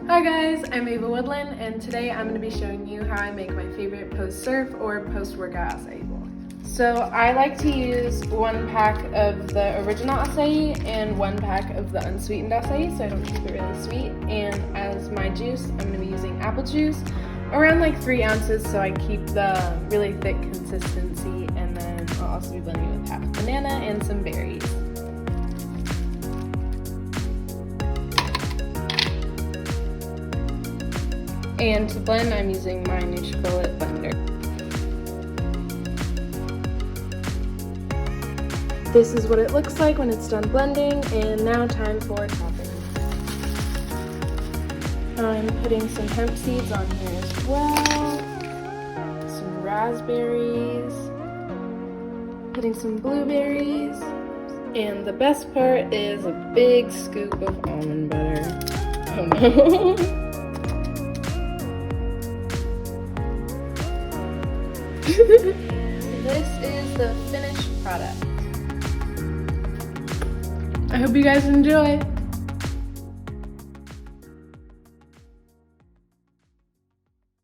Hi guys, I'm Eva Woodland, and today I'm going to be showing you how I make my favorite post-surf or post-workout acai bowl. So I like to use 1 pack of the original acai and 1 pack of the unsweetened acai, so I don't keep it really sweet. And as my juice, I'm going to be using apple juice, around like 3 ounces, so I keep the really thick consistency. And then I'll also be blending with half banana and some berries. And to blend, I'm using my NutriBullet blender. This is what it looks like when it's done blending, and now time for topping. I'm putting some hemp seeds on here as well, some raspberries, putting some blueberries, and the best part is a big scoop of almond butter. Oh no. This is the finished product. I hope you guys enjoy.